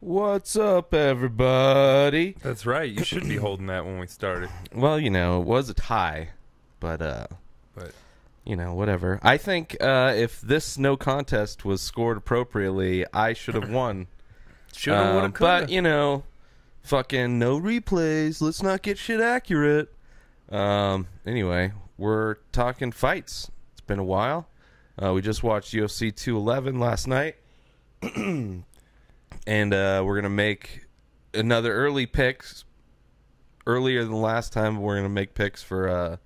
What's up, everybody? That's right. You should be holding that when we started. Well, it was a tie, but But whatever. I think if this no contest was scored appropriately, I should have won. shoulda, woulda, But coulda. fucking no replays. Let's not get shit accurate. Anyway, we're talking fights. It's been a while. We just watched UFC 211 last night. And we're going to make another early picks. Earlier than last time, we're going to make picks for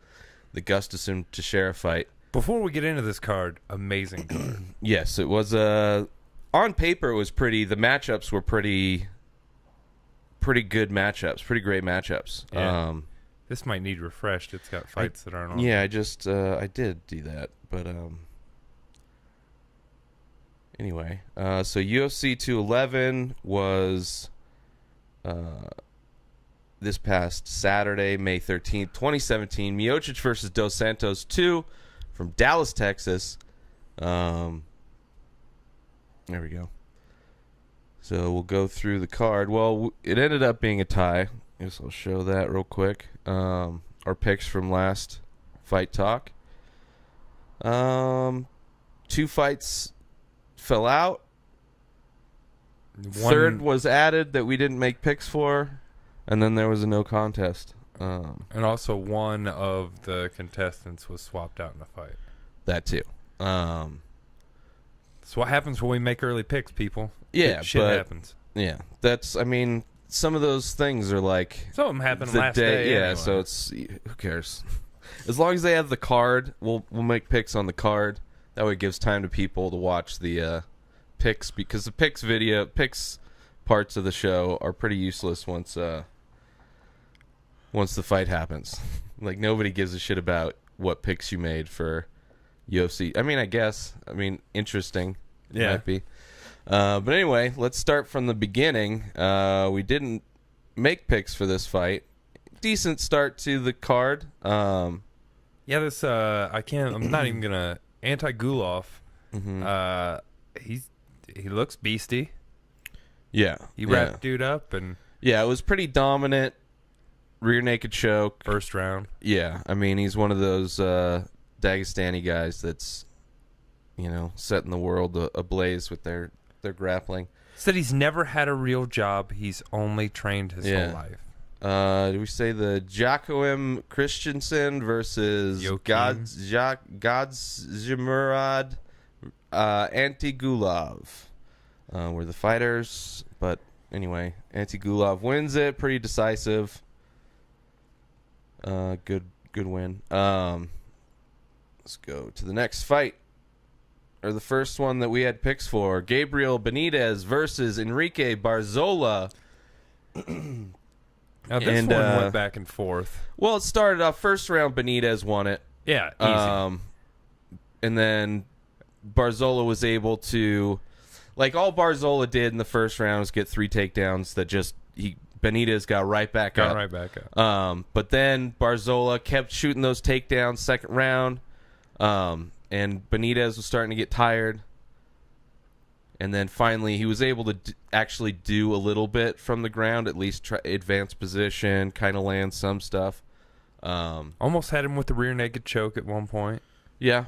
the GUSTAFSSON TEIXEIRA fight. Before we get into this card, amazing card. Yes, it was on paper it was pretty. The matchups were pretty good matchups, pretty great matchups. Yeah. This might need refreshed. It's got fights that aren't on. Yeah, I did do that, but anyway, so UFC 211 was this past Saturday, May 13th, 2017. MIOCIC versus Dos Santos 2 from Dallas, Texas. There we go. So we'll go through the card. Well, it ended up being a tie. I guess I'll show that real quick. Our picks from last Fight Talk. 2 fights fell out. Third was added that we didn't make picks for, and then there was a no contest. And also one of the contestants was swapped out in the fight. That too. That's what happens when we make early picks, people. Yeah, shit happens. Yeah, some of those things are like Some of them happened the last day. day. Yeah, anyway. so it's who cares? As long as they have the card, we'll make picks on the card. That way it gives time to people to watch the picks, because the picks parts of the show are pretty useless once the fight happens. Like, nobody gives a shit about what picks you made for UFC. I mean, interesting. It Yeah. might be. But anyway, let's start from the beginning. We didn't make picks for this fight. Decent start to the card. Yeah, this I'm not even gonna Anti-Gulov. He looks beasty. Yeah. He wrapped dude up and Yeah, it was pretty dominant. Rear naked choke. first round. Yeah, I mean, he's one of those Dagestani guys that's, setting the world ablaze with their grappling. Said he's never had a real job. He's only trained his whole life. Do we say the Joachim Christensen versus Joachim. Godzimurad Antigulov were the fighters, but anyway, Antigulov wins it, pretty decisive. Good win. Let's go to the next fight, or the first one that we had picks for: Gabriel Benitez versus Enrique Barzola. Now this one went back and forth. Well, it started off first round. Benitez won it. Yeah, easy. And then Barzola was able to, like, all Barzola did in the first round was get 3 takedowns that Benitez got right back up. But then Barzola kept shooting those takedowns second round, and Benitez was starting to get tired. And then finally, he was able to actually do a little bit from the ground, at least advance position, kind of land some stuff. Almost had him with the rear naked choke at one point. Yeah.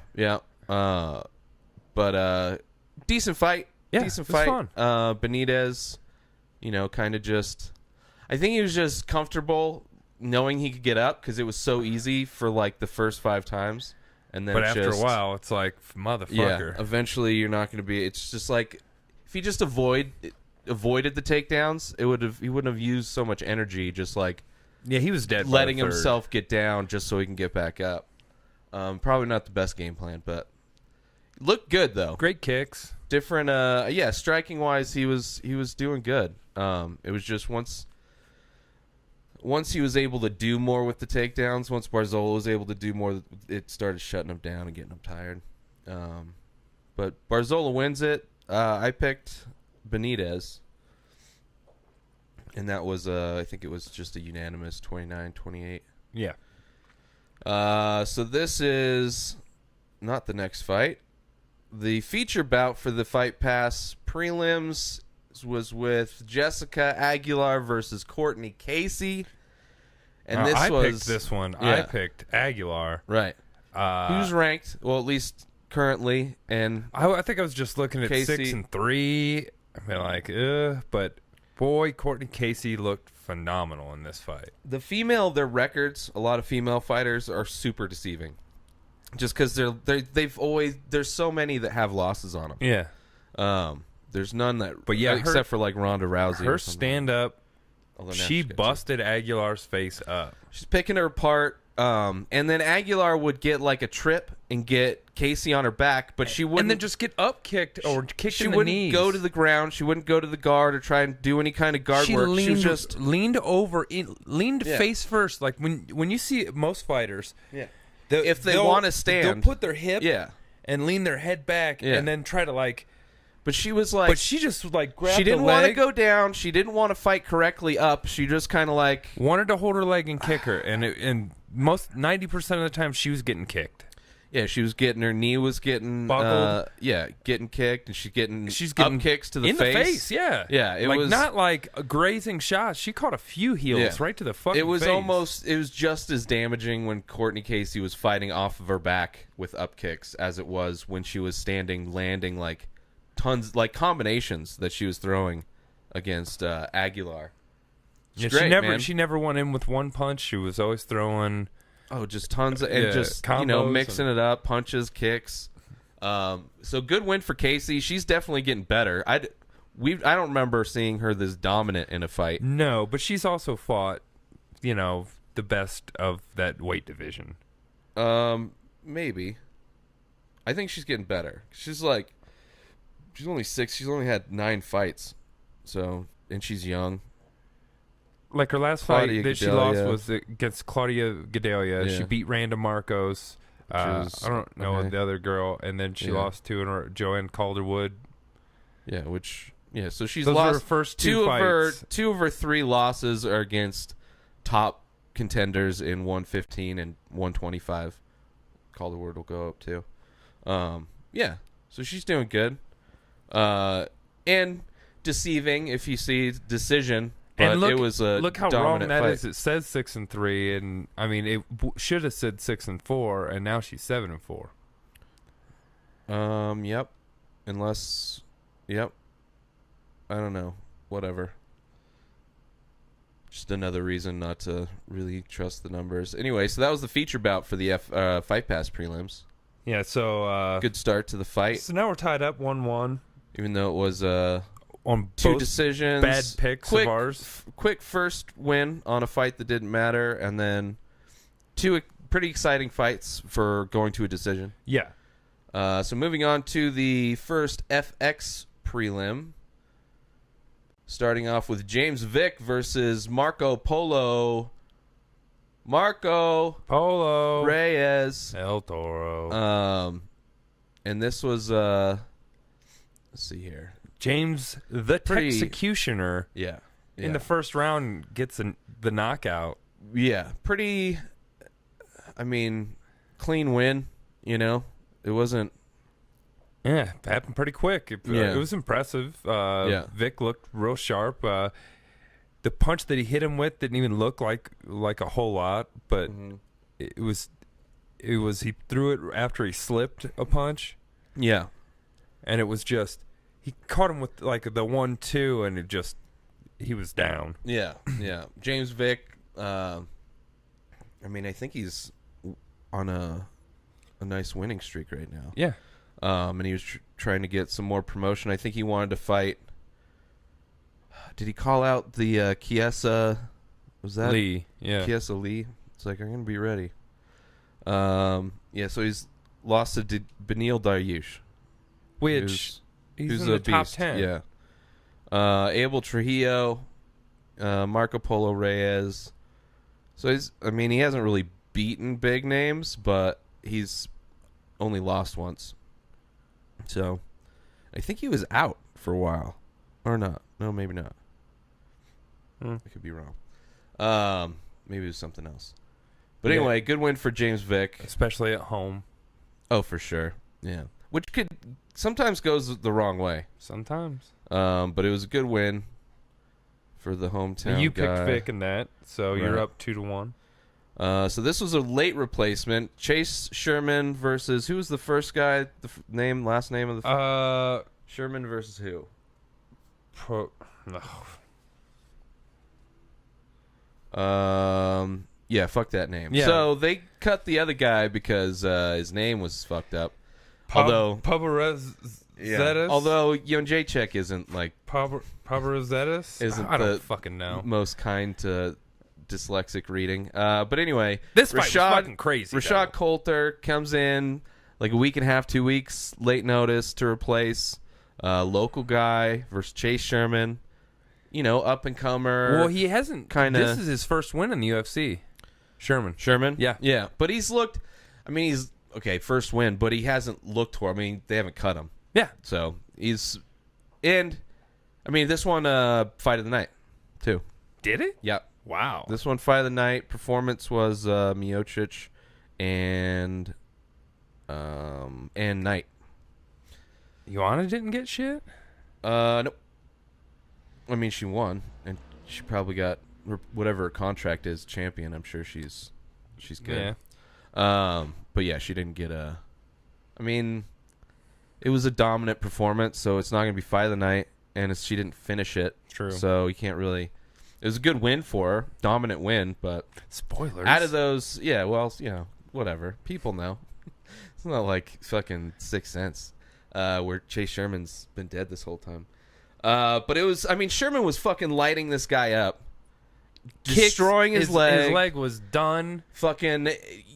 But decent fight. Yeah, decent it was fight. fun. Benitez, kind of just, I think he was just comfortable knowing he could get up because it was so easy for like the first 5 times. And then But after a while, it's like, motherfucker. Yeah, eventually you're not going to be. It's just like if he just avoided the takedowns, he wouldn't have used so much energy. Just like He was dead. letting himself get down just so he can get back up. Probably not the best game plan, but looked good though. Great kicks. Different. Striking wise, he was doing good. It was just once he was able to do more with the takedowns, once Barzola was able to do more, it started shutting him down and getting him tired. But Barzola wins it. I picked Benitez. And that was, I think it was just a unanimous 29-28. Yeah. So this is not the next fight. The feature bout for the Fight Pass prelims was with Jessica Aguilar versus Courtney Casey. And I picked this one. Yeah. I picked Aguilar. Right. Who's ranked? Well, at least currently. And I think I was just looking at Casey. 6-3. I mean, like, but boy, Courtney Casey looked phenomenal in this fight. The their records, a lot of female fighters are super deceiving. Just because there's so many that have losses on them. Yeah. There's none that, but yeah, except for like Ronda Rousey. Her stand up, she busted Aguilar's face up. She's picking her apart. And then Aguilar would get like a trip and get Casey on her back, but she wouldn't. And then just get up kicked or kicked in the knees. She wouldn't go to the ground. She wouldn't go to the guard or try and do any kind of guard work. She just leaned over, leaned face first. Like when you see most fighters, if they want to stand, they'll put their hip and lean their head back and then try to like. But she was like, but she just like grabbed. She didn't want to go down. She didn't want to fight correctly up. She just kind of like wanted to hold her leg and kick her, and most 90% of the time she was getting kicked. Yeah, she was getting her knee was getting buckled. Getting kicked, and she's getting up kicks to the face. In the face, yeah. It like, was not like a grazing shots. She caught a few heels right to the fucking face. It was just as damaging when Courtney Casey was fighting off of her back with up kicks as it was when she was standing, landing like tons, like combinations that she was throwing against Aguilar. Yeah, great, she never went in with one punch. She was always throwing. Oh, just tons of, and just mixing it up, punches, kicks. So good win for Casey. She's definitely getting better. I don't remember seeing her this dominant in a fight. No, but she's also fought, the best of that weight division. Maybe. I think she's getting better. She's only 6. She's only had 9 fights. So, and she's young. Like her last fight that she lost was against Claudia Gadelia. Yeah. She beat Randa Marcos. I don't know the other girl, and then she lost to Joanne Calderwood. Yeah, so she's lost her first two fights. Two of her 3 losses are against top contenders in 115 and 125. Calderwood will go up too. So she's doing good. And deceiving if you see decision. But and it was a look how wrong that fight. is. It says 6-3, and I mean it should have said 6-4, and now she's 7-4. Yep. Unless, yep. I don't know. Whatever. Just another reason not to really trust the numbers. Anyway, so that was the feature bout for the Fight Pass prelims. Yeah. So good start to the fight. So now we're tied up 1-1. Even though it was on 2 decisions, bad picks of ours. Quick first win on a fight that didn't matter, and then 2 pretty exciting fights for going to a decision. Yeah. So moving on to the first FX prelim, starting off with James Vick versus Marco Polo Reyes El Toro. And this was let's see here. James the Executioner in the first round gets the knockout. Yeah, pretty, I mean, clean win, It wasn't... Yeah, it happened pretty quick. It was impressive. Vic looked real sharp. The punch that he hit him with didn't even look like a whole lot, but it was he threw it after he slipped a punch. Yeah. And it was just... He caught him with like the 1-2, and he was down. Yeah. James Vick. I mean, I think he's on a nice winning streak right now. Yeah. And he was trying to get some more promotion. I think he wanted to fight. Did he call out the Chiesa? Was that Lee? Yeah. Chiesa Lee. It's like, I'm gonna be ready. So he's lost to Beneil Dariush, which. He's in the top 10. Yeah. Abel Trujillo, Marco Polo Reyes. So he hasn't really beaten big names, but he's only lost once. So I think he was out for a while. Or not. No, maybe not. I could be wrong. Maybe it was something else. But anyway, good win for James Vick. Especially at home. Oh, for sure. Yeah. which could sometimes goes the wrong way. Sometimes. But it was a good win for the hometown You guy. picked Vic in that, so you're up 2-1. So this was a late replacement. Chase Sherman versus who was the first guy? Last name of the Sherman versus who? No. Yeah, fuck that name. Yeah. So they cut the other guy because his name was fucked up. Although Jacek isn't like Pavarozetis? Isn't I don't the fucking know. most kind to dyslexic reading. But anyway, this fight was fucking crazy. Rashad Coulter comes in like a week and a half, 2 weeks, late notice to replace local guy versus Chase Sherman. You know, up and comer. Well, he hasn't. This is his first win in the UFC. Sherman? Yeah. Yeah. But he's looked, I mean, he's, okay, first win, but he hasn't looked horrible. I mean, they haven't cut him. Yeah. So he's, and, I mean, this one, fight of the night, too. Did it? Yeah. Wow. This one, fight of the night. Performance was MIOCIC and Knight. Joanna didn't get shit? Nope. I mean, she won, and she probably got whatever her contract is, champion. I'm sure she's good. Yeah. But yeah, she didn't get a. I mean, it was a dominant performance, so it's not going to be fight of the night, and she didn't finish it. True. So you can't really. It was a good win for her, dominant win, but spoilers. Out of those, yeah, well, you know, whatever. People know. It's not like fucking Sixth Sense, where Chase Sherman's been dead this whole time. But it was, I mean, Sherman was fucking lighting this guy up. Destroying his leg. His leg was done. Fucking,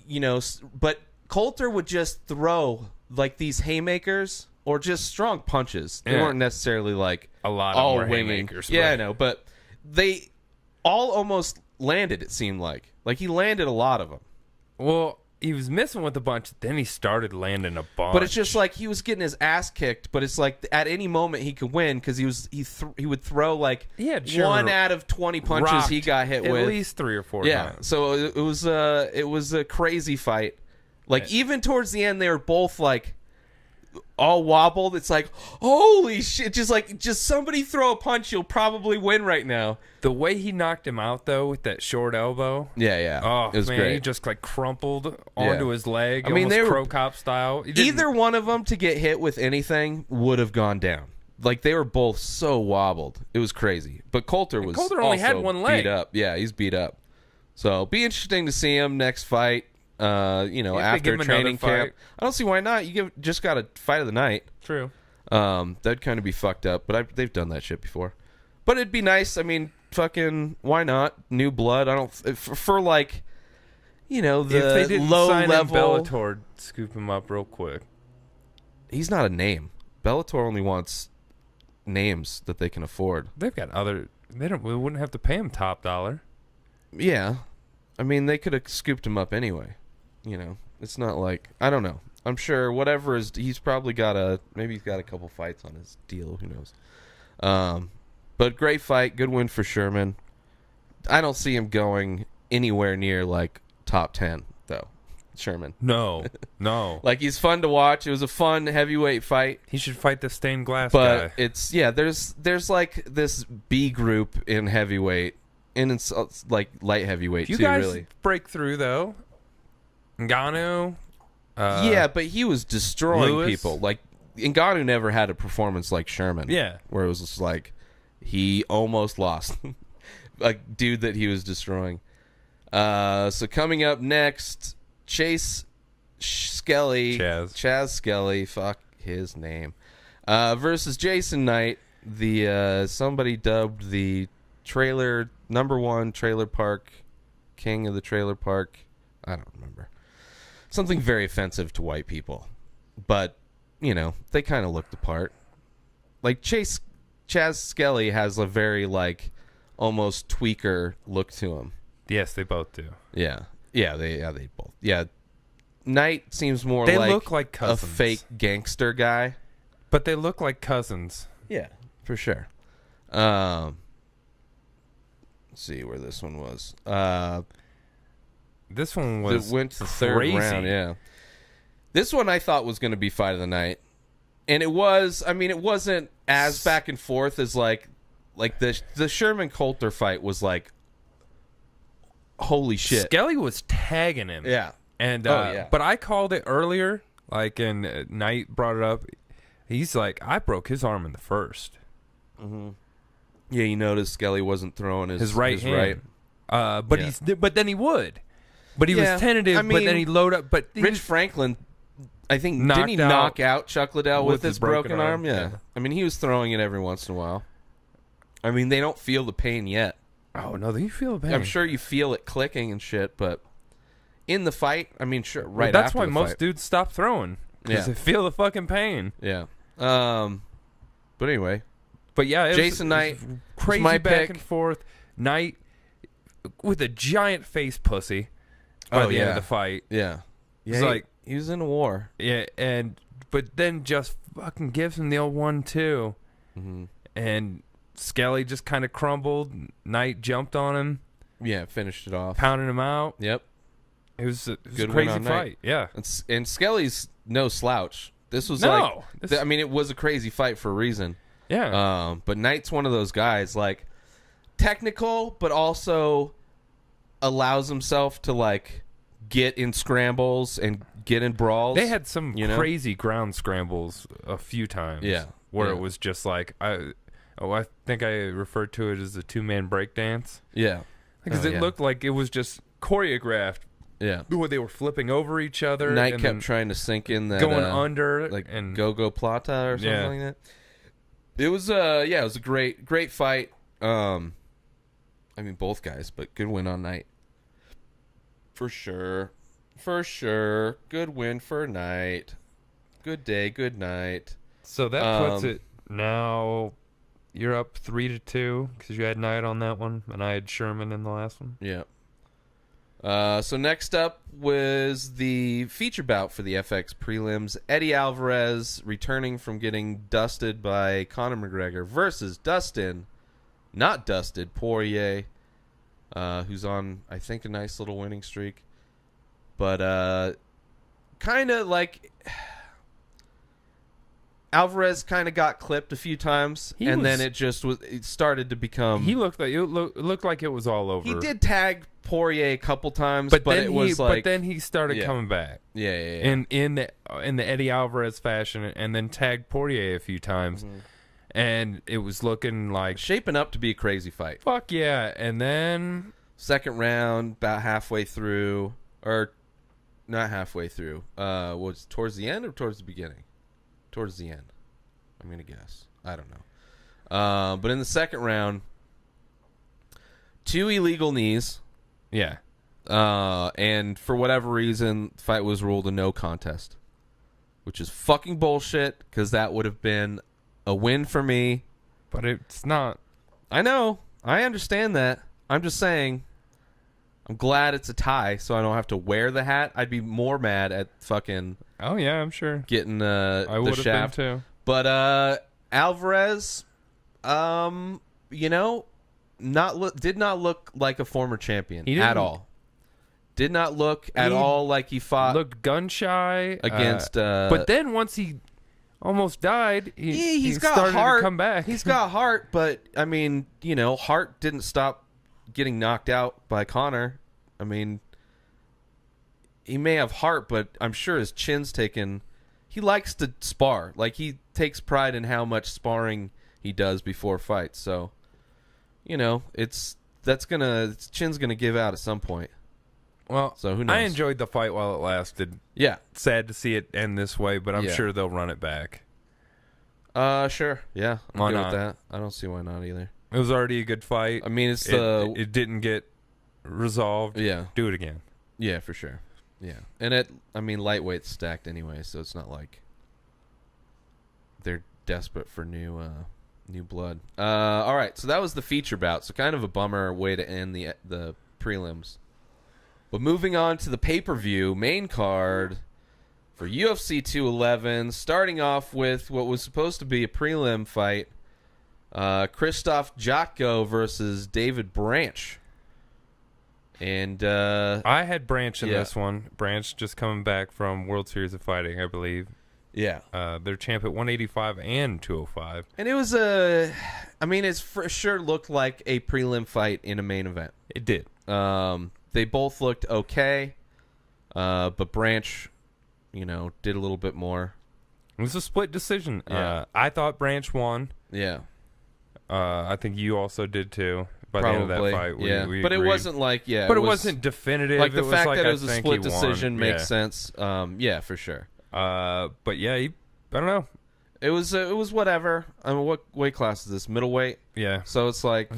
you know, but Coulter would just throw, like, these haymakers or just strong punches. They weren't necessarily, like, a lot all of winging. haymakers. Yeah, right. I know, but they all almost landed, it seemed like. Like, he landed a lot of them. Well, he was missing with a bunch, then he started landing a bunch. But it's just like he was getting his ass kicked, but it's like at any moment he could win because he would throw like 1 out of 20 punches he got hit with. At least 3 or 4 yeah, times. so it was a crazy fight. Like even towards the end they were both like all wobbled. It's like, holy shit, just somebody throw a punch, you'll probably win right now. The way he knocked him out though with that short elbow. Yeah. Oh, it was man, great. he just like crumpled onto his leg. I mean, they were Crow Cop style. Either one of them to get hit with anything would have gone down. Like they were both so wobbled. It was crazy. But Coulter only had one leg. Beat up. Yeah, he's beat up. So it'll be interesting to see him next fight. You know, after training camp. I don't see why not. You just got a fight of the night. True. That'd kind of be fucked up, but they've done that shit before. But it'd be nice. I mean, fucking, why not? New blood. I don't for like, you know, the if they didn't low sign level. Bellator, scoop him up real quick. He's not a name. Bellator only wants names that they can afford. They've got other. We wouldn't have to pay him top dollar. Yeah, I mean, they could have scooped him up anyway. You know, it's not like, I don't know. I'm sure whatever he's probably got maybe he's got a couple fights on his deal. Who knows? But great fight, good win for Sherman. I don't see him going anywhere near like top 10 though. Sherman. No. Like he's fun to watch. It was a fun heavyweight fight. He should fight the stained glass guy. But it's there's like this B group in heavyweight, and it's like light heavyweight too. Guys really break through though. Ngannou. Yeah, but he was destroying Lewis. people. Like Ngannou never had a performance like Sherman. Yeah, where it was just like he almost lost a dude that he was destroying. So coming up next, Chaz Skelly, fuck his name, versus Jason Knight, the somebody dubbed the #1 trailer park king of the trailer park. I don't remember. Something very offensive to white people, but you know they kind of looked the part. Like Chaz Skelly has a very like almost tweaker look to him. Yes, they both do. Yeah, they both. Yeah, Knight seems more they look like a cousins. fake gangster guy, but they look like cousins. Yeah, for sure. Let's see where this one was. This one was it went to the crazy. third round. Yeah, This one I thought was going to be fight of the night. And it was, I mean, it wasn't as back and forth as like the Sherman Coulter fight was like, holy shit. Skelly was tagging him. Yeah. And but I called it earlier, like, and Knight brought it up. He's like, I broke his arm in the first. Mm-hmm. Yeah, you noticed Skelly wasn't throwing his right hand. But then he would. But he was tentative. I mean, but then he load up. But Rich Franklin, I think, didn't he knock out Chuck Liddell with his broken arm? Yeah. I mean, he was throwing it every once in a while. I mean, they don't feel the pain yet. Oh no, they feel the pain. I'm sure you feel it clicking and shit, but in the fight, I mean, sure, right. Well, that's after why the most fight. dudes stop throwing because they feel the fucking pain. Yeah. But anyway. But yeah, Jason Knight, crazy my back pick. and forth. Knight with a giant face pussy by the end of the fight. Yeah, He's like he was in a war. Yeah, but then just fucking gives him the old 1-2, and Skelly just kind of crumbled. Knight jumped on him. Yeah, finished it off, pounding him out. Yep, it was a crazy fight. Yeah, and Skelly's no slouch. This was I mean, it was a crazy fight for a reason. Yeah. But Knight's one of those guys, like, technical, but also allows himself to, like, get in scrambles and get in brawls. They had some crazy ground scrambles a few times. Yeah. Where it was just like, I think I referred to it as a two-man breakdance. Yeah. Because it looked like it was just choreographed. Yeah. Where they were flipping over each other. Knight kept trying to sink in that. Going under. Like, and Go-Go Plata or something like that. It was it was a great fight. I mean, both guys, but good win on Knight. For sure. Good win for Knight. Good day, good night. So that puts it now. You're up 3-2 because you had Knight on that one, and I had Sherman in the last one. Yeah. So next up was the feature bout for the FX prelims. Eddie Alvarez returning from getting dusted by Conor McGregor versus not dusted, Poirier, who's on, I think, a nice little winning streak. But kind of like Alvarez kind of got clipped a few times, then it started to become. He looked like it was all over. He did tag Poirier a couple times, but then he started coming back. Yeah. In the Eddie Alvarez fashion, and then tagged Poirier a few times, and it was looking like shaping up to be a crazy fight. Fuck yeah! And then second round, about halfway through, or not halfway through. Was towards the end or towards the beginning? Towards the end, I'm gonna guess. I don't know. But in the second round, 2 illegal knees. Yeah. And for whatever reason, the fight was ruled a no contest, which is fucking bullshit, because that would have been a win for me. But it's not. I know. I understand that. I'm just saying, I'm glad it's a tie, so I don't have to wear the hat. I'd be more mad at fucking... Oh, yeah, I'm sure. Getting I would the shaft. have been, too. But Alvarez, did not look like a former champion at all. Did not look at all like he fought. Looked gun shy against. But then once he almost died, he's got started heart. to come back. He's got heart, but I mean, heart didn't stop getting knocked out by Conor. I mean, he may have heart, but I'm sure his chin's taken. He likes to spar. Like, he takes pride in how much sparring he does before fights. So, his chin's gonna give out at some point. Well, so who knows? I enjoyed the fight while it lasted. Yeah. Sad to see it end this way, but I'm sure they'll run it back. Sure. Yeah. I'm good with that. I don't see why not either. It was already a good fight. I mean, it didn't get resolved. Yeah. Do it again. Yeah, for sure. Yeah. And lightweight's stacked anyway, so it's not like they're desperate for new blood. All right, so that was the feature bout. So kind of a bummer way to end the prelims. But moving on to the pay-per-view main card for UFC 211, starting off with what was supposed to be a prelim fight, Krzysztof Jotko versus David Branch. And I had Branch in this one. Branch just coming back from World Series of Fighting, I believe. Yeah. They're champ at 185 and 205. And it was it for sure looked like a prelim fight in a main event. It did. They both looked okay, but Branch, did a little bit more. It was a split decision. Yeah. I thought Branch won. Yeah. I think you also did too. By the end of that fight, we but agreed. It wasn't like But it wasn't definitive. Like the it fact was that like, it was a split decision makes sense. Yeah, for sure. But yeah, I don't know. It was whatever. I mean, what weight class is this? Middleweight. Yeah. So it's like,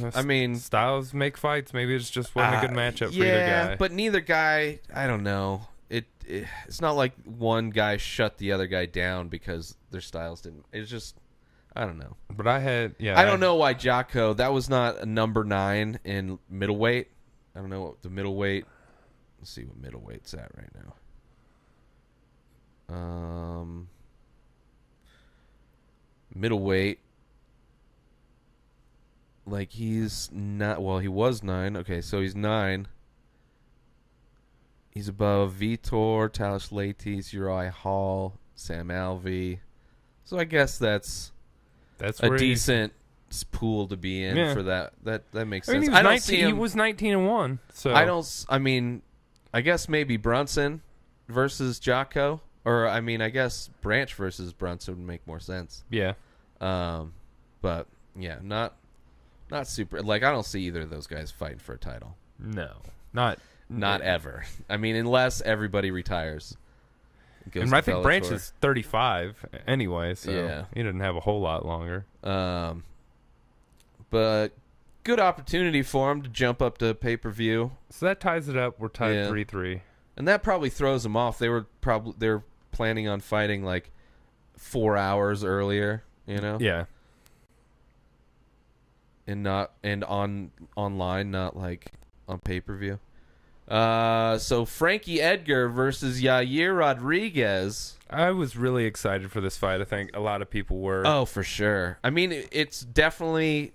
styles make fights. Maybe it's just wasn't a good matchup for either guy. Yeah, but neither guy. I don't know. It's not like one guy shut the other guy down because their styles didn't. It's just. I don't know. But I don't know why Jocko, that was not a number 9 in middleweight. I don't know what the middleweight. Let's see what middleweight's at right now. Middleweight. Like he's not, well, he was 9. Okay, so he's 9. He's above Vitor, Talis Leites, Uriah Hall, Sam Alvey. So I guess that's a decent pool to be in for that. That makes sense. He was 19-1. So I guess maybe Brunson versus Jocko, or I guess Branch versus Brunson would make more sense. Yeah. But yeah, not super. Like I don't see either of those guys fighting for a title. No, not ever. Unless everybody retires. And I think Branch is 35 anyway, so he didn't have a whole lot longer. But good opportunity for him to jump up to pay-per-view. So that ties it up. We're tied 3-3. And that probably throws them off. They're planning on fighting like 4 hours earlier, Yeah. And online, not like on pay-per-view. So Frankie Edgar versus Yair Rodriguez. I was really excited for this fight. I think a lot of people were. Oh, for sure. It's definitely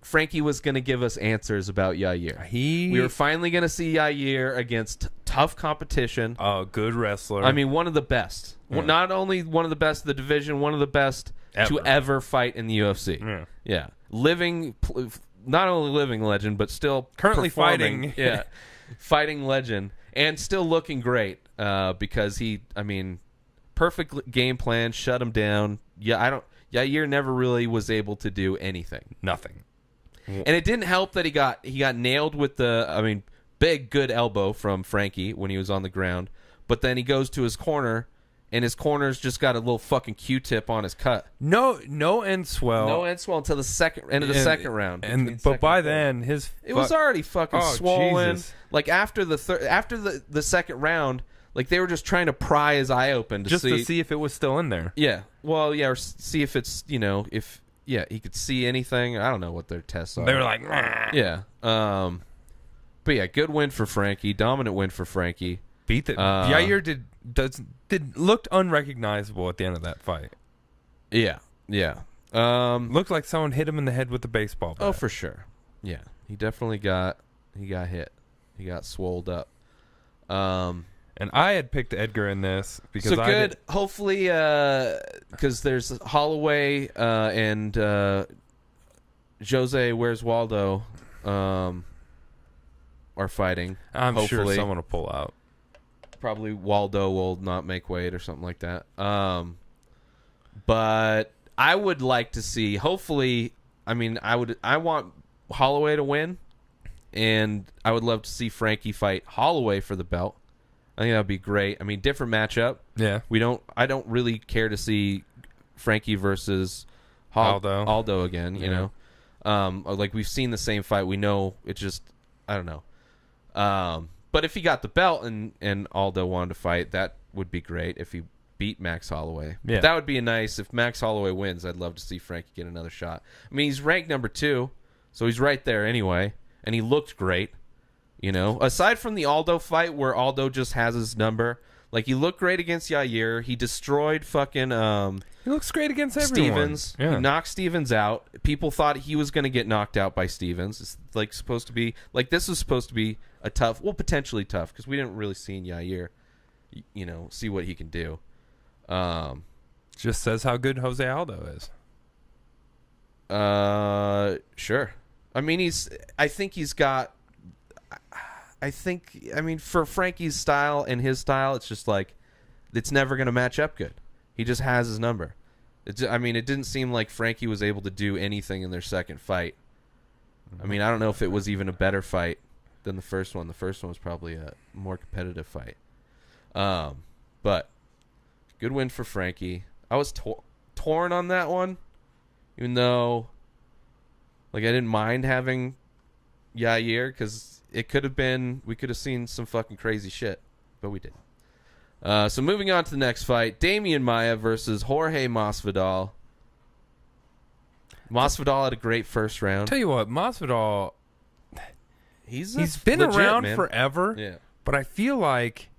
Frankie was going to give us answers about Yair. We were finally going to see Yair against tough competition. Oh, good wrestler. One of the best. Yeah. Not only one of the best of the division, one of the best to ever fight in the UFC. Yeah. Not only living legend, but still currently fighting. Yeah, fighting legend, and still looking great. Because perfect game plan, shut him down. Yair never really was able to do anything. Nothing. And it didn't help that he got nailed with the big good elbow from Frankie when he was on the ground. But then he goes to his corner. And his corner's just got a little fucking Q-tip on his cut. No end swell. No end swell until the end of the second round. But by then, it was already fucking swollen. Jesus. Like after the second round, like they were just trying to pry his eye open to see if it was still in there. Yeah. Well, yeah, or see if it's if he could see anything. I don't know what their tests are. They were like, yeah. But yeah, good win for Frankie. Dominant win for Frankie. Beat the Yair looked unrecognizable at the end of that fight. Yeah. Looked like someone hit him in the head with a baseball bat. Oh, for sure. Yeah, he definitely got hit. He got swolled up. And I had picked Edgar in this because Hopefully, because there's Holloway and Jose Where's Waldo are fighting. I'm sure someone will pull out. Probably Waldo will not make weight or something like that. But I would like to see. Hopefully, I want Holloway to win, and I would love to see Frankie fight Holloway for the belt. I think that would be great. Different matchup. Yeah. I don't really care to see Frankie versus Aldo again. You know, like we've seen the same fight. We know it's just I don't know. But if he got the belt and Aldo wanted to fight, that would be great if he beat Max Holloway. Yeah. That would be nice. If Max Holloway wins, I'd love to see Frankie get another shot. He's ranked number 2, so he's right there anyway, and he looked great. Aside from the Aldo fight where Aldo just has his number, Like, he looked great against Yair. He destroyed fucking he looks great against everyone. Stevens. Yeah. He knocked Stevens out. People thought he was going to get knocked out by Stevens. It's like supposed to be like this was supposed to be a tough, well, potentially tough, because we didn't really see in Yair, see what he can do. Just says how good Jose Aldo is. Sure. I mean, for Frankie's style and his style, it's just like, it's never going to match up good. He just has his number. It didn't seem like Frankie was able to do anything in their second fight. I mean, I don't know if it was even a better fight than the first one. The first one was probably a more competitive fight. But good win for Frankie. I was torn on that one, even though, like, I didn't mind having Yair, because it could have been, we could have seen some fucking crazy shit, but we didn't. So moving on to the next fight, Damian Maia versus Jorge Masvidal. Masvidal had a great first round. Tell you what, Masvidal, he's been legit, around man. forever. Yeah. But I feel like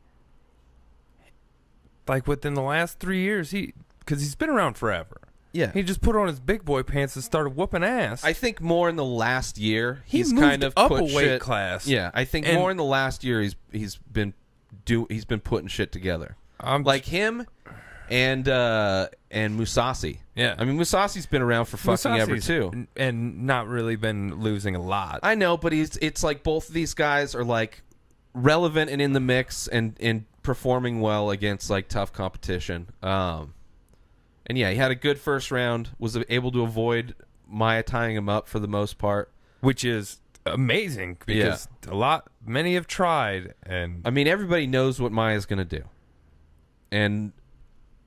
within the last 3 years, because he's been around forever. Yeah. He just put on his big boy pants and started whooping ass. I think more in the last year he's moved kind of up put a weight class. Yeah, I think more in the last year he's been putting shit together. Like him and Musasi. Yeah. I mean, Musasi's been around for fucking ever too, and not really been losing a lot. I know, but it's like both of these guys are like relevant and in the mix and performing well against like tough competition. And yeah, he had a good first round, was able to avoid Maia tying him up for the most part, which is amazing because many have tried, and I mean, everybody knows what Maia's going to do. And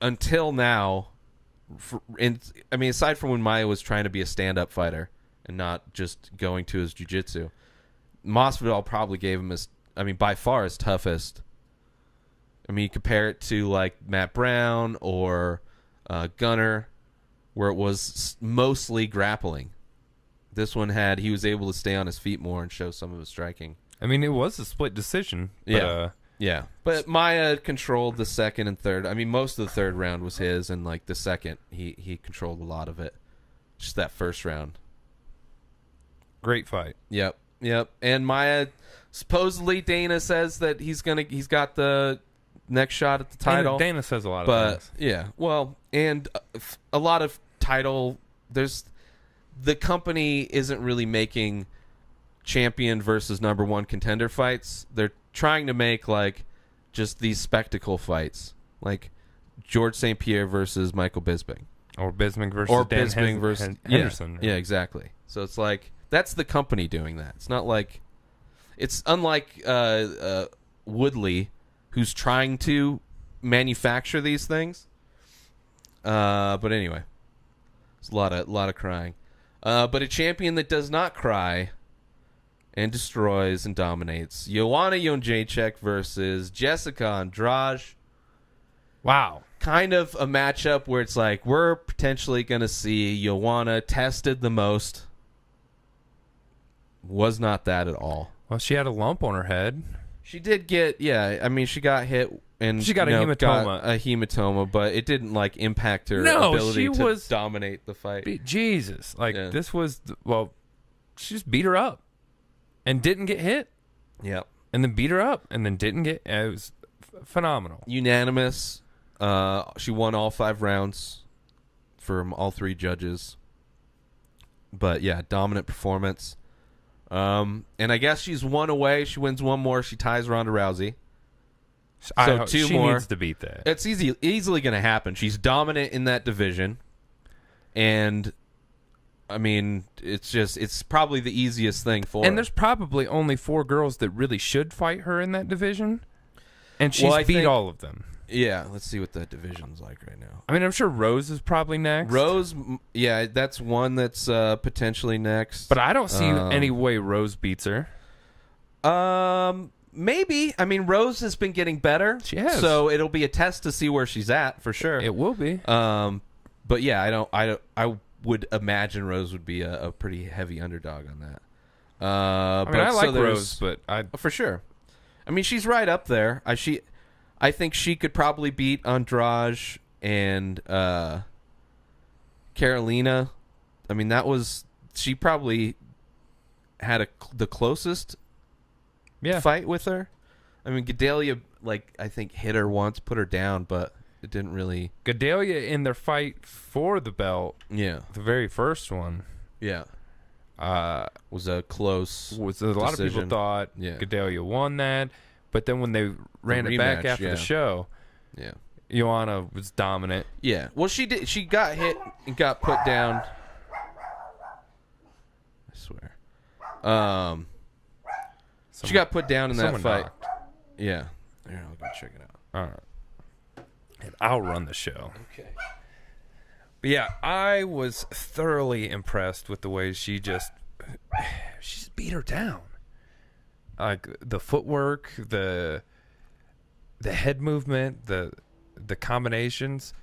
until now, aside from when Maia was trying to be a stand-up fighter and not just going to his jiu-jitsu, Masvidal probably gave him by far his toughest. I mean, you compare it to like Matt Brown or Gunner, where it was mostly grappling. This one he was able to stay on his feet more and show some of his striking. I mean, it was a split decision. But, yeah. But Maia controlled the second and third. I mean, most of the third round was his, and like the second, he controlled a lot of it. Just that first round. Great fight. Yep. And Maia, supposedly Dana says that he's got the next shot at the title. Dana says a lot of things. Yeah, well, and a lot of title. The company isn't really making champion versus number one contender fights. They're trying to make like just these spectacle fights, like George St. Pierre versus Michael Bisping, or Bisping versus Henderson. Yeah, exactly. So it's like that's the company doing that. It's not like it's unlike Woodley, who's trying to manufacture these things. But anyway, it's a lot of crying. But a champion that does not cry and destroys and dominates, Joanna Jędrzejczyk versus Jessica Andrade. Wow. Kind of a matchup where it's like we're potentially going to see Joanna tested the most. Was not that at all. Well, she had a lump on her head. She did get, she got hit and she got a hematoma, but it didn't like impact her ability to dominate the fight. Jesus, this was she just beat her up and didn't get hit. Yep. And then beat her up and then didn't get. It was phenomenal. Unanimous. She won all 5 rounds from all 3 judges. But yeah, dominant performance. And I guess she's 1 away. She wins 1 more. She ties Ronda Rousey. So 2 more. She needs to beat that. It's easily going to happen. She's dominant in that division. And, I mean, it's probably the easiest thing for her. And there's probably only 4 girls that really should fight her in that division. And she's beat all of them. Yeah, let's see what that division's like right now. I mean, I'm sure Rose is probably next. Rose, yeah, that's one that's potentially next. But I don't see any way Rose beats her. Maybe. I mean, Rose has been getting better. She has. So it'll be a test to see where she's at for sure. It will be. But yeah, I would imagine Rose would be a pretty heavy underdog on that. I like Rose, but for sure. I mean, she's right up there. I think she could probably beat Andrade and Carolina. I mean, she probably had the closest fight with her. I mean, Gedalia, I think hit her once, put her down, but it didn't really. Gedalia in their fight for the belt, the very first one, was a close. A lot of people thought Gedalia won that, but then when they ran it back after the show, Joanna was dominant. Yeah, well, she did. She got hit and got put down. I swear. She got put down in that fight. Knocked. Yeah. Here, I'll go check it out. All right. And I'll run the show. Okay. But yeah, I was thoroughly impressed with the way she just beat her down. Like the footwork, the head movement, the combinations.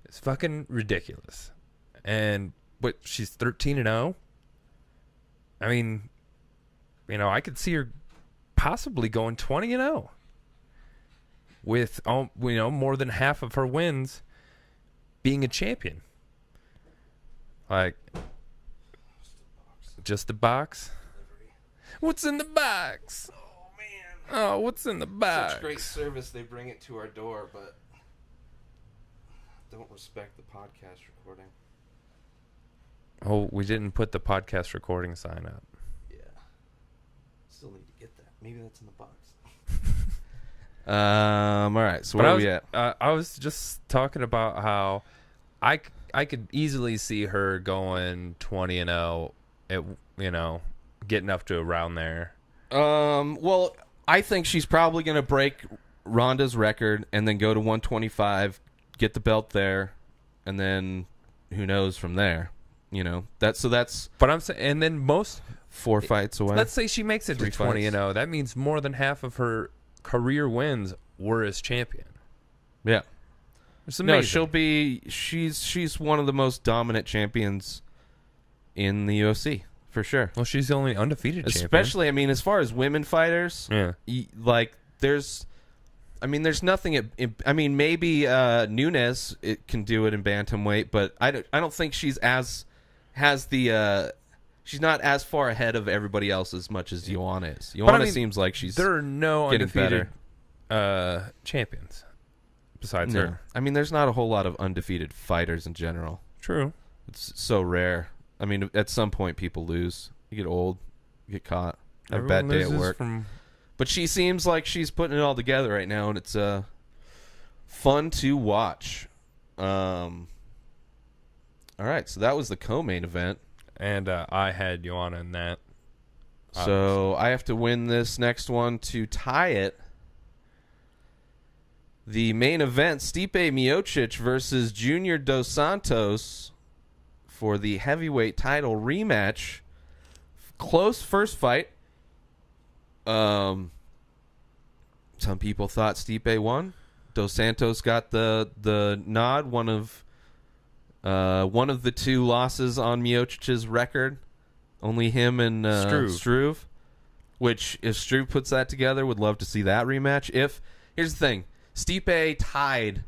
It's fucking ridiculous. And she's 13-0. I mean, I could see her possibly going 20-0 with more than half of her wins being a champion. Like, just the box. What's in the box? Oh man! Oh, what's in the box? Such great service. They bring it to our door, but don't respect the podcast recording. Oh, we didn't put the podcast recording sign up. Still need to get that. Maybe that's in the box. All right. So where are we at? I was just talking about how I could easily see her going 20-0. Getting up to around there. Well, I think she's probably going to break Ronda's record and then go to 125, get the belt there, and then who knows from there. That's. But I'm saying, and then 4 fights away. Let's say she makes it to 20-0. That means more than half of her career wins were as champion. Yeah. It's amazing. No, she'll be. She's one of the most dominant champions in the UFC for sure. Well, she's the only undefeated champion. Especially, I mean, as far as women fighters, there's nothing. Maybe Nunes can do it in bantamweight, but I don't think she's she's not as far ahead of everybody else as much as Joanna is. Joanna seems like she's there are no getting undefeated better. Champions besides her. I mean, there's not a whole lot of undefeated fighters in general. True. It's so rare. I mean, at some point people lose. You get old, you get caught, have a bad day at work. But she seems like she's putting it all together right now, and it's fun to watch. All right, so that was the co-main event. And I had Joanna in that. So I have to win this next one to tie it. The main event, Stipe Miocic versus Junior Dos Santos for the heavyweight title rematch. Close first fight. Some people thought Stipe won. Dos Santos got the nod. One of the two losses on Miocic's record. Only him and Struve. Which, if Struve puts that together, would love to see that rematch. Here's the thing. Stipe tied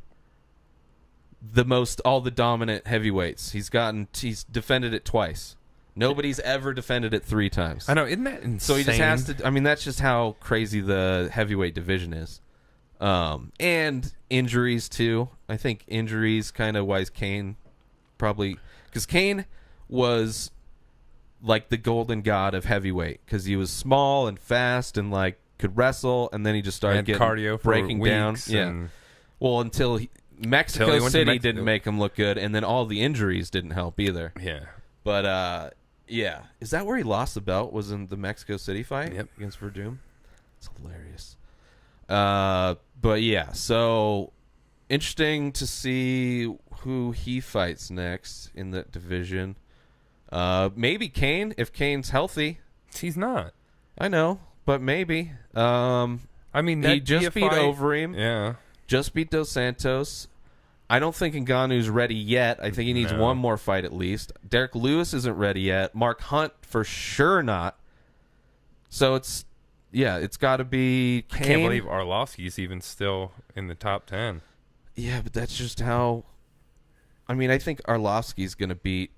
all the dominant heavyweights. He's defended it twice. Nobody's ever defended it 3 times. I know, isn't that insane? So he just has to. I mean, that's just how crazy the heavyweight division is. And injuries too. I think injuries kind of wise Kane probably, because Kane was like the golden god of heavyweight because he was small and fast and like could wrestle, and then he just started getting cardio for breaking down. Yeah. Well, until Mexico City didn't make him look good, and then all the injuries didn't help either. Yeah. But yeah, is that where he lost the belt? Was in the Mexico City fight? Yep. Against Verdum. It's hilarious. But yeah, so interesting to see who he fights next in that division. Maybe Kane, if Kane's healthy. He's not. I know, but maybe. I mean, he just beat Overeem. Yeah. Just beat Dos Santos. I don't think Ngannou's ready yet. I think he needs one more fight at least. Derek Lewis isn't ready yet. Mark Hunt for sure not. So it's, yeah, it's got to be Kane. I can't believe Arlovsky's even still in the top 10. Yeah, but that's just how. I mean, I think Arlovsky's going to beat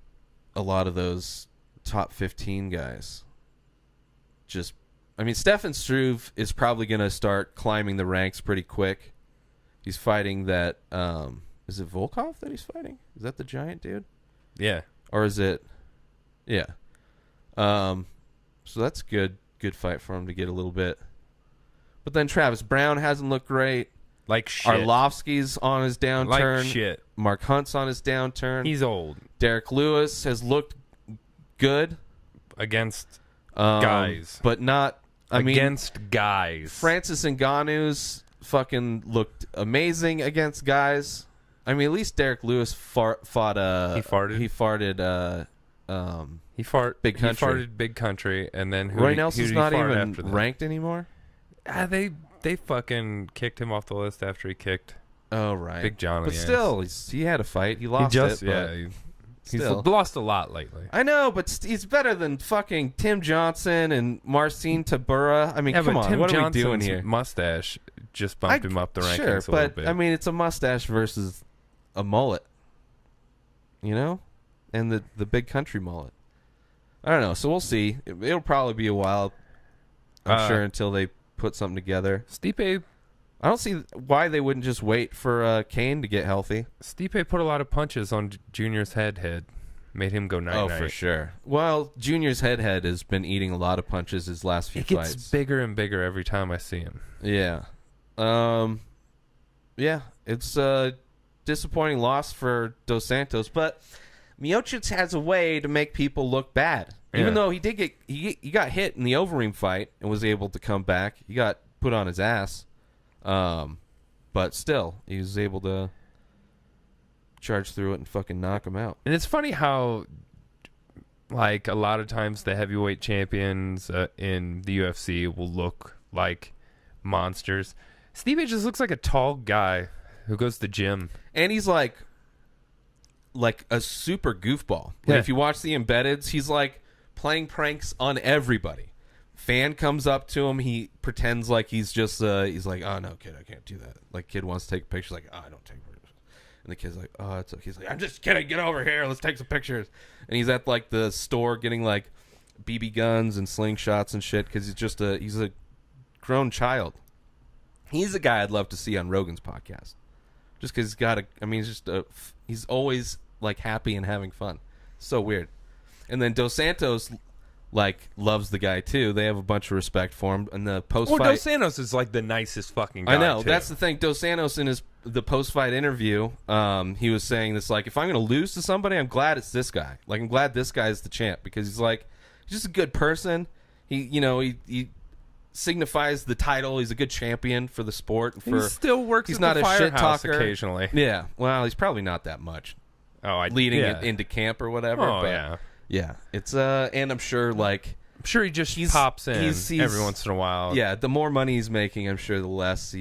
a lot of those top 15 guys. I mean, Stefan Struve is probably going to start climbing the ranks pretty quick. He's fighting that. Is it Volkov that he's fighting? Is that the giant dude? Yeah. Or is it? Yeah. So that's good fight for him to get a little bit. But then Travis Brown hasn't looked great. Like shit. Arlovsky's on his downturn. Like shit. Mark Hunt's on his downturn. He's old. Derek Lewis has looked good against guys, but not. Against guys. Francis Ngannou's fucking looked amazing against guys. I mean, at least Derek Lewis fought. He farted. He farted. Big Country. He farted Big Country, and then Roy Nelson's not even ranked anymore. They fucking kicked him off the list after he kicked. Oh right, Big John. But still, he had a fight. He lost it. He's lost a lot lately. I know, but he's better than fucking Tim Johnson and Marcin Tybura. I mean, come on, what are we doing here? Mustache just bumped him up the rankings a little bit. But I mean, it's a mustache versus a mullet, you know, and the Big Country mullet. I don't know. So we'll see. It'll probably be a while, I'm sure, until they put something together. Stipe. I don't see why they wouldn't just wait for Kane to get healthy. Stipe put a lot of punches on Junior's head. Made him go 9-9. Oh, for sure. Well, Junior's head has been eating a lot of punches his last few fights. It gets bigger and bigger every time I see him. Yeah. Yeah, it's a disappointing loss for Dos Santos, but MIOCIC has a way to make people look bad. Yeah. Even though he got hit in the Overeem fight and was able to come back. He got put on his ass. But still, he was able to charge through it and fucking knock him out. And it's funny how, like, a lot of times the heavyweight champions in the UFC will look like monsters. Stipe just looks like a tall guy who goes to the gym. And he's like a super goofball. Like, if you watch the embeddeds, he's like playing pranks on everybody. Fan comes up to him, he pretends like he's just he's like, oh no, kid, I can't do that. Like, kid wants to take pictures, like, oh, I don't take pictures. And the kid's like, oh, it's okay. He's like, I'm just kidding, get over here, let's take some pictures. And he's at like the store getting like BB guns and slingshots and shit because he's a grown child. He's a guy I'd love to see on Rogan's podcast, just because he's always like happy and having fun. So weird. And then Dos Santos like loves the guy too. They have a bunch of respect for him. And the post-fight, Dos Santos is like the nicest fucking guy. I know, too. That's the thing. Dos Santos in the post-fight interview, he was saying this, like, if I'm going to lose to somebody, I'm glad it's this guy. Like, I'm glad this guy's the champ because he's like, he's just a good person. He signifies the title. He's a good champion for the sport. He still works. He's not a shit talker occasionally. Yeah, well, he's probably not that much. Leading it into camp or whatever. Oh, but yeah. It's and I'm sure he just pops in every once in a while. Yeah, the more money he's making, I'm sure the less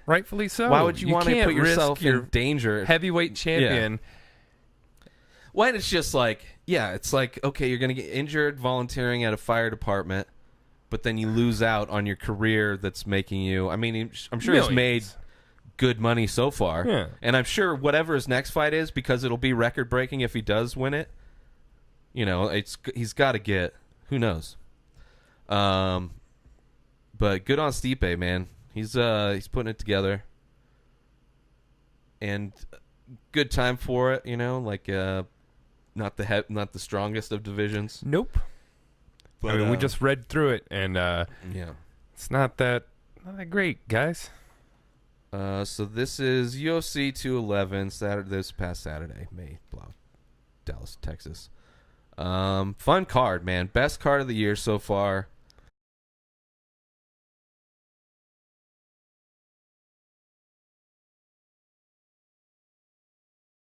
rightfully so. Why would you want to put yourself in danger? Heavyweight champion. Yeah. When it's just like, it's like, okay, you're going to get injured volunteering at a fire department, but then you lose out on your career that's making you, I mean, I'm sure he's made good money so far. Yeah. And I'm sure whatever his next fight is, because it'll be record breaking if he does win it, he's got to get, who knows. But good on Stipe, man. He's putting it together. And good time for it, not the strongest of divisions. Nope. But we just read through it, and it's not that great, guys. So this is UFC 211, this past Saturday, Dallas, Texas. Fun card, man. Best card of the year so far.